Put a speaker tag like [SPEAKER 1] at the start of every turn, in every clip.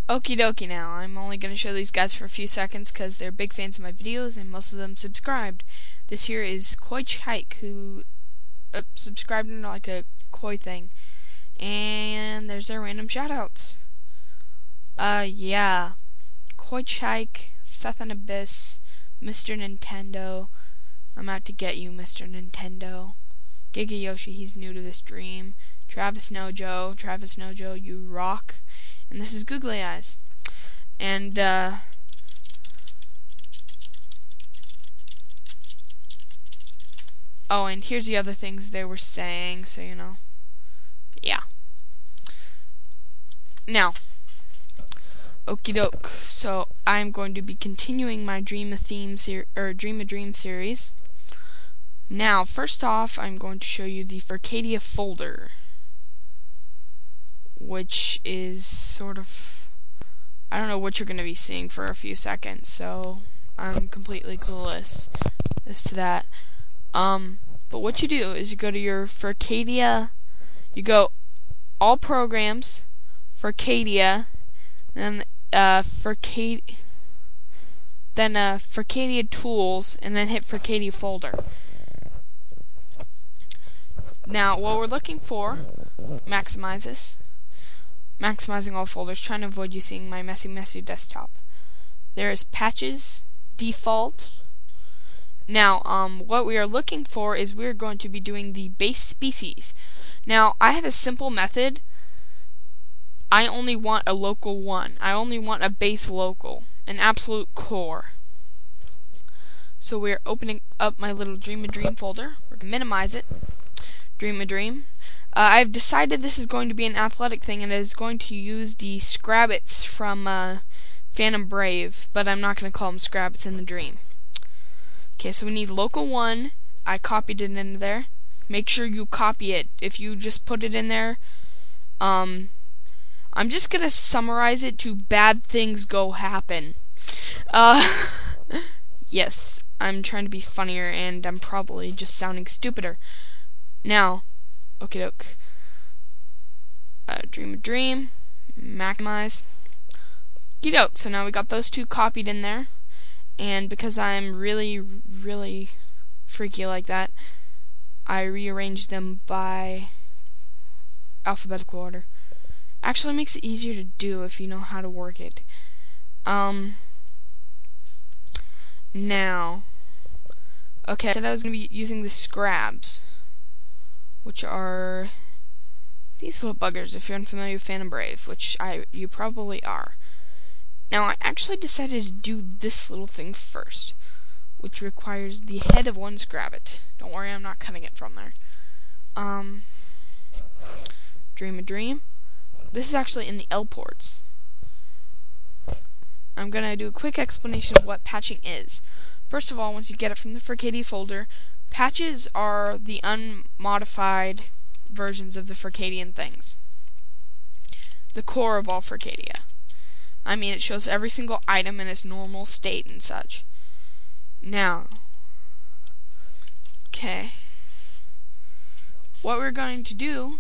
[SPEAKER 1] Okie dokie now, I'm only going to show these guys for a few seconds because they're big fans of my videos and most of them subscribed. This here is Koi Chike, who subscribed into like a koi thing. And there's their random shoutouts. Yeah. Koi Chike, Seth and Abyss, Mr. Nintendo. I'm out to get you, Mr. Nintendo. Giga Yoshi, he's new to this dream. Travis Nojo, you rock. And this is Googly Eyes. And, oh, and here's the other things they were saying, so you know. Yeah. Now, okie doke. So, I'm going to be continuing my Dream a Dream series. Now, first off, I'm going to show you the Furcadia folder, which is sort of, I don't know what you're going to be seeing for a few seconds, so I'm completely clueless as to that. But what you do is you go to your Furcadia, you go all programs, Furcadia, then Furcadia tools, and then hit Furcadia folder. Now, what we're looking for, maximize this. Maximizing all folders, trying to avoid you seeing my messy desktop. There is patches, default. Now, what we are looking for is we're going to be doing the base species. Now, I have a simple method. I only want a local one. I only want a base local, an absolute core. So we're opening up my little Dream a Dream folder. We're going to minimize it. Dream a Dream. I've decided this is going to be an athletic thing, and it is going to use the Scrabbits from Phantom Brave, but I'm not going to call them Scrabbits in the dream. Okay, so we need local 1. I copied it into there. Make sure you copy it. If you just put it in there, I'm just going to summarize it to bad things go happen. Yes, I'm trying to be funnier, and I'm probably just sounding stupider. Now, okie doke. Dream a Dream, maximize. Okie doke. So now we got those two copied in there, and because I'm really freaky like that, I rearranged them by alphabetical order. Actually, it makes it easier to do if you know how to work it. Now, okay, I said I was going to be using the Scrabs, which are these little buggers, if you're unfamiliar with Phantom Brave, which you probably are. Now, I actually decided to do this little thing first, which requires the head of one Scrabbit. Don't worry, I'm not cutting it from there. Dream a Dream. This is actually in the L ports. I'm going to do a quick explanation of what patching is. First of all, once you get it from the Furcadia folder, patches are the unmodified versions of the Furcadian things. The core of all Furcadia. I mean, it shows every single item in its normal state and such. Now, okay, what we're going to do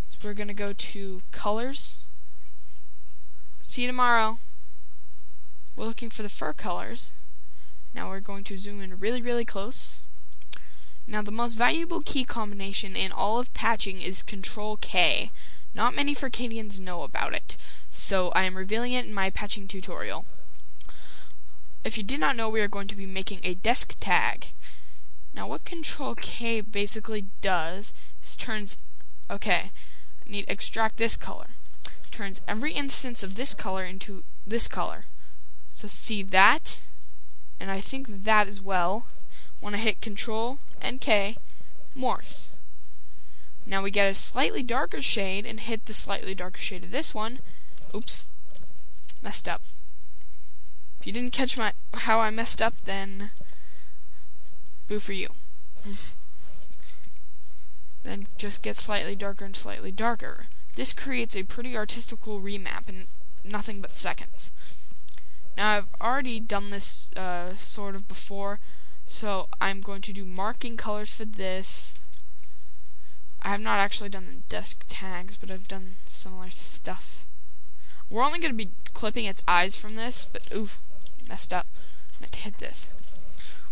[SPEAKER 1] is we're going to go to colors. See you tomorrow. We're looking for the fur colors. Now we're going to zoom in really close. Now the most valuable key combination in all of patching is Control K. Not many Furcadians know about it, so I am revealing it in my patching tutorial. If you did not know, we are going to be making a Desctag. Now what Control K basically does is okay, I need to extract this color. Turns every instance of this color into this color. So see that, and I think that as well. When I hit Control and K, morphs. Now we get a slightly darker shade and hit the slightly darker shade of this one. Oops, messed up. If you didn't catch how I messed up, then boo for you. Then just get slightly darker and slightly darker. This creates a pretty artistical remap in nothing but seconds. Now I've already done this sort of before, so I'm going to do marking colors for this. I have not actually done the Desctags, but I've done similar stuff. We're only going to be clipping its eyes from this, but oof, messed up. I meant to hit this.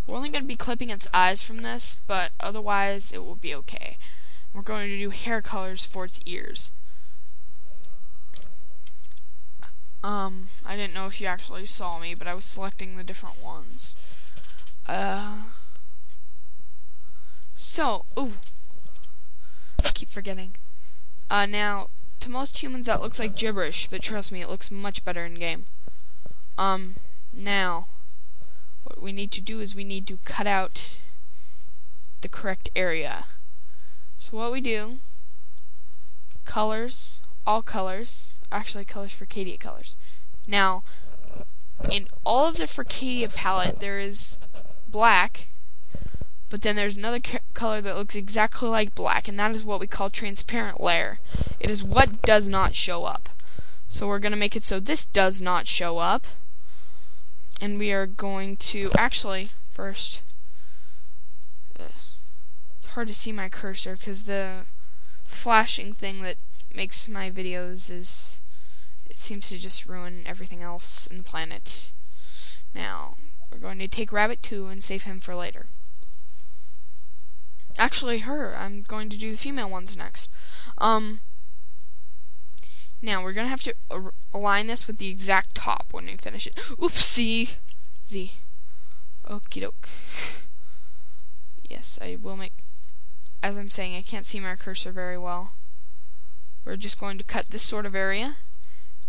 [SPEAKER 1] We're only going to be clipping its eyes from this, but otherwise it will be okay. We're going to do hair colors for its ears. I didn't know if you actually saw me, but I was selecting the different ones. Ooh, I keep forgetting. Now, to most humans that looks like gibberish, but trust me, it looks much better in game. Now, what we need to do is we need to cut out the correct area. So what we do, colors, all colors, actually colors for Cadia colors. Now, in all of the Furcadia palette, there is black, but then there's another color that looks exactly like black, and that is what we call transparent layer. It is what does not show up. So we're going to make it so this does not show up, and we are going to, actually, first, it's hard to see my cursor because the flashing thing that makes my videos is, it seems to just ruin everything else in the planet. Now, we're going to take Rabbit 2 and save him for later. Actually, I'm going to do the female ones next. Now, we're going to have to align this with the exact top when we finish it. Oopsie! Z. Okie doke. Yes, I will make, as I'm saying, I can't see my cursor very well. We're just going to cut this sort of area,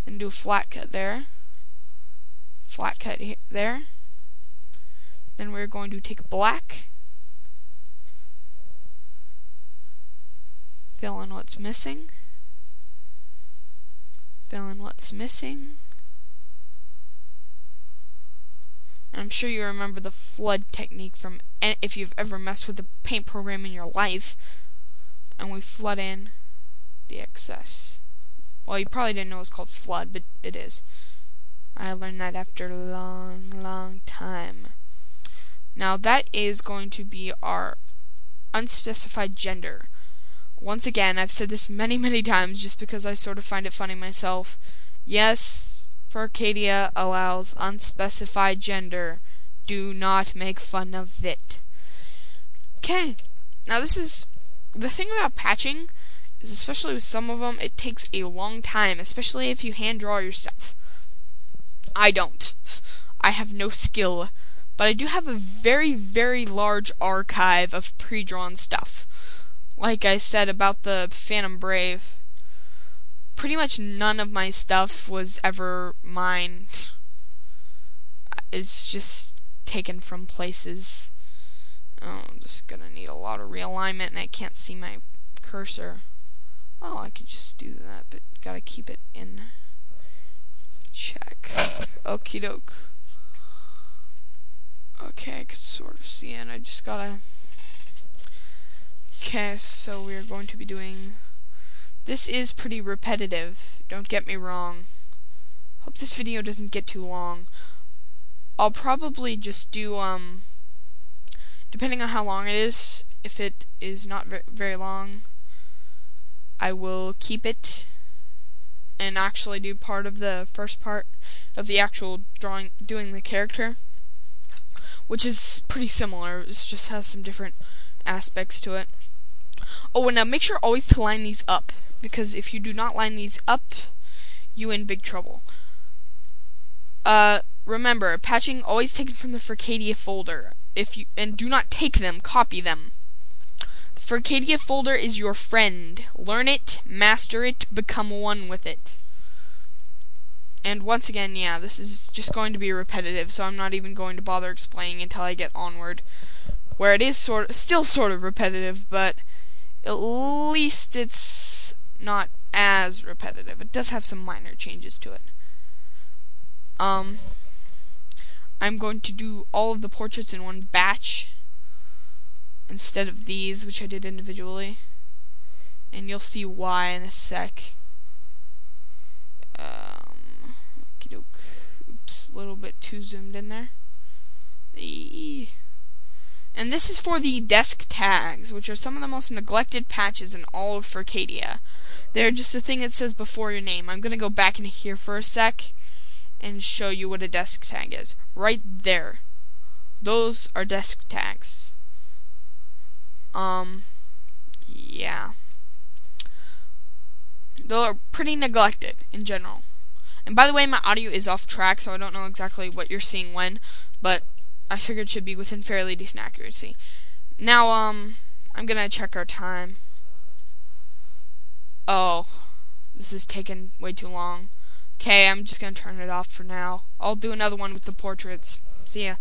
[SPEAKER 1] and do a flat cut there. Flat cut there. Then we're going to take black, fill in what's missing, fill in what's missing. And I'm sure you remember the flood technique from if you've ever messed with the paint program in your life. And we flood in the excess. Well, you probably didn't know it's called flood, but it is. I learned that after a long, long time. Now that is going to be our unspecified gender. Once again, I've said this many, many times just because I sort of find it funny myself. Yes, Furcadia allows unspecified gender. Do not make fun of it. Okay. Now this is, the thing about patching is, especially with some of them, it takes a long time, especially if you hand draw your stuff. I don't. I have no skill. But I do have a very, very large archive of pre-drawn stuff. Like I said about the Phantom Brave, pretty much none of my stuff was ever mine. It's just taken from places. Oh, I'm just gonna need a lot of realignment, and I can't see my cursor. Oh, I could just do that, but gotta keep it in check. Okie doke. Okay, I could sort of see it. I just gotta. Okay, so we're going to be doing. This is pretty repetitive. Don't get me wrong. Hope this video doesn't get too long. I'll probably just do depending on how long it is. If it is not very long, I will keep it and actually do part of the first part of the actual doing the character, which is pretty similar. It just has some different aspects to it. Oh, and now make sure always to line these up, because if you do not line these up, you in big trouble. Remember, patching always taken from the Furcadia folder. And do not take them, copy them. The Furcadia folder is your friend. Learn it, master it, become one with it. And once again, yeah, this is just going to be repetitive, so I'm not even going to bother explaining until I get onward, where it is still sort of repetitive, but at least it's not as repetitive. It does have some minor changes to it. I'm going to do all of the portraits in one batch instead of these, which I did individually, and you'll see why in a sec. Okey-doke. Oops, a little bit too zoomed in there. And this is for the Desctags, which are some of the most neglected patches in all of Furcadia. They're just the thing that says before your name. I'm gonna go back in here for a sec and show you what a desk tag is. Right there. Those are desk tags. Yeah. They're pretty neglected in general. And by the way, my audio is off track, so I don't know exactly what you're seeing when, but I figured it should be within fairly decent accuracy. Now, I'm gonna check our time. Oh, this is taking way too long. Okay, I'm just gonna turn it off for now. I'll do another one with the portraits. See ya.